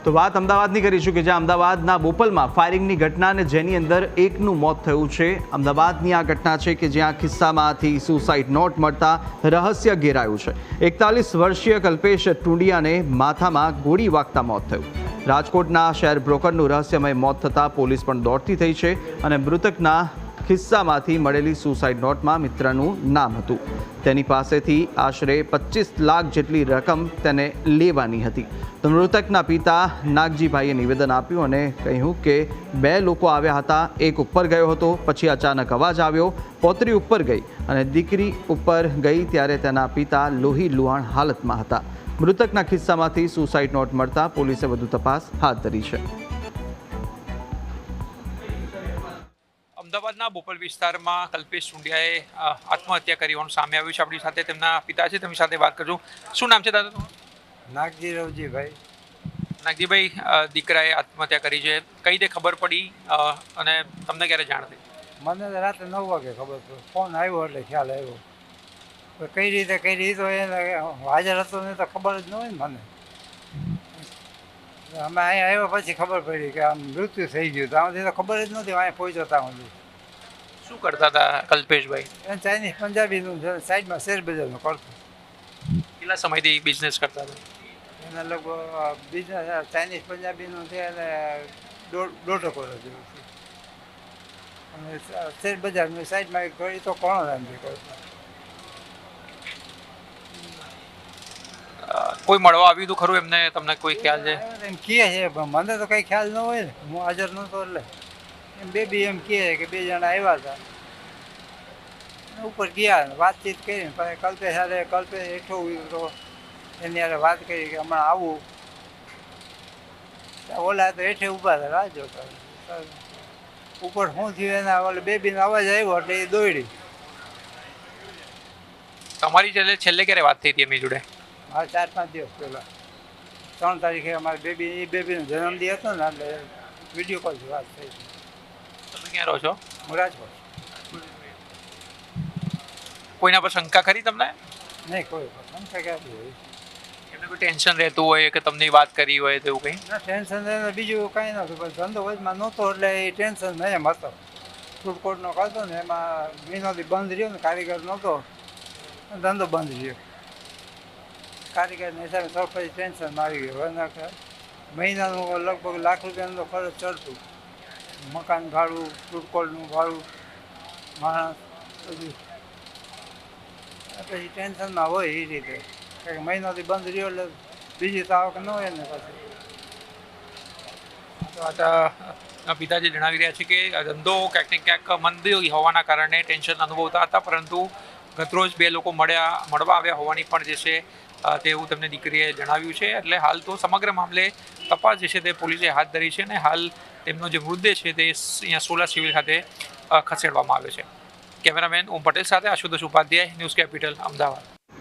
તો વાત અમદાવાદની કરીશું કે જ્યાં અમદાવાદના બોપલમાં ફાયરિંગની ઘટના અને જેની અંદર એકનું મોત થયું છે। અમદાવાદની આ ઘટના છે કે જ્યાં ખિસ્સામાંથી સુસાઇડ નોટ મળતા રહસ્ય ઘેરાયું છે। 41 વર્ષીય કલ્પેશ ટુંડિયાને માથામાં ગોળી વાગતા મોત થયું। રાજકોટના શેર બ્રોકરનું રહસ્યમય મોત થતાં પોલીસ પણ દોડતી થઈ છે અને મૃતકના ખિસ્સામાંથી મળેલી સુસાઇડ નોટમાં મિત્રનું નામ હતું। તેની પાસેથી આશરે 25 લાખ જેટલી રકમ તેને લેવાની હતી। તો મૃતકના પિતા નાગજીભાઈએ નિવેદન આપ્યું અને કહ્યું કે 2 લોકો આવ્યા હતા, એક ઉપર ગયો હતો, પછી અચાનક અવાજ આવ્યો, પોતરી ઉપર ગઈ અને દીકરી ઉપર ગઈ ત્યારે તેના પિતા લોહી લુહાણ હાલતમાં હતા। મૃતકના ખિસ્સામાંથી સુસાઇડ નોટ મળતા પોલીસે વધુ તપાસ હાથ ધરી છે। અમદાવાદના બોપલ વિસ્તારમાં કલ્પેશ ટુંડિયાએ આત્મહત્યા કરી હોવાનું સામે આવ્યું છે। આપણી સાથે તેમના પિતા છે, તેમની સાથે વાત કરશું। શું નામ છે દાદા? નાગજી રવજીભાઈ। નાગજીભાઈ, દીકરાએ આત્મહત્યા કરી છે, કઈ રીતે ખબર પડી અને તમને ક્યારે જાણ થઈ? મને તો રાત્રે 9 વાગે ખબર પડી, ફોન આવ્યો એટલે ખ્યાલ આવ્યો। કઈ રીતે કરી તો એને હાજર હતો ને તો ખબર જ ન હોય ને મને। અમે અહીંયા આવ્યા પછી ખબર પડી કે આમ મૃત્યુ થઈ ગયું, તો આમાંથી તો ખબર જ નથી અહીંયા પહોંચ્યો ત્યાં સુધી। શું કરતા હતા કલ્પેશભાઈ? એ ચાઇનીઝ પંજાબીનું સાઈડમાં શેર બજારનું કરતો। કેટલા સમયથી બિઝનેસ કરતા હતા? એના લગભગ બિઝનેસ ચાઇનીઝ પંજાબીનું છે અને 1.5 વર્ષ જેવું છે। અને શેર બજારની સાઈડમાં એક એ તો કોણ રાંધી કરતો। કોઈ મળવા આવ્યું હતું ખરું એમને? તમને કોઈ ખ્યાલ છે? એમ કહે છે પણ મને તો કંઈ ખ્યાલ ન હોય ને, હું હાજર નહોતો એટલે એમ બેબી એમ કહે કે 2 જણા આવ્યા હતા, ઉપર ગયા વાતચીત કરીને પછી કલ્પેશ હેઠો તો એની યારે વાત કરી કે હમણાં આવું। ઓલા તો હેઠે ઊભા હતા, રાહ જોતા। ઉપર શું થયું એના ઓલે બેબીનો અવાજ આવ્યો એટલે એ દોડી। તમારી છેલ્લે ક્યારે વાત થઈ હતી એમની જોડે? હા, 4-5 દિવસ પહેલાં 3 તારીખે અમારી બેબીનો જન્મદિન હતો ને એટલે વિડીયો કોલથી વાત થઈ હતી। તમે ક્યાં રહો છો? હું રાજકોટ। કોઈના પર શંકા ખરી તમને? નહીં, કોઈ સંખ્યા ક્યાંથી હોય? એમને કોઈ ટેન્શન રહેતું હોય કે તમને વાત કરી હોય તો એવું કંઈ? ના, ટેન્શન બીજું કાંઈ નહોતું, પણ ધંધો વચમાં નહોતો એટલે એ ટેન્શન નહીં એમ હતો। ફૂડકોર્ટનો કરતો ને એમાં મહિનોથી બંધ રહ્યો ને, કારીગર નહોતો, ધંધો બંધ રહ્યો। કારીગરના હિસાબે તો પછી ટેન્શનમાં આવી ગયો। મહિનાનું લગભગ ₹1 લાખ તો ખર્ચ ચડતું, મકાન ભાડું, ફૂડકોર્ટનું ભાડું, માણસ બધું, પછી ટેન્શનમાં હોય એ રીતે। કારણ કે મહિનાથી બંધ રહ્યો એટલે બીજી તો આવક ન હોય ને પછી। પિતાજી જણાવી રહ્યા છે કે ધંધો ક્યાંક ને ક્યાંક મંદી હોવાના કારણે ટેન્શન અનુભવતા હતા, પરંતુ ગતરોજ 2 લોકો મળવા આવ્યા હોવાની પણ જે છે તેવું તેમને દીકરીએ જણાવ્યું છે। એટલે હાલ તો સમગ્ર મામલે તપાસ જે છે તે પોલીસે હાથ ધરી છે અને હાલ તેમનો જે મૃતદેહ છે તે અહીંયા સોલા સિવિલ ખાતે ખસેડવામાં આવ્યો છે। કેમેરામેન ઓમ પટેલ સાથે આશુતોષ ઉપાધ્યાય, ન્યૂઝ કેપિટલ, અમદાવાદ।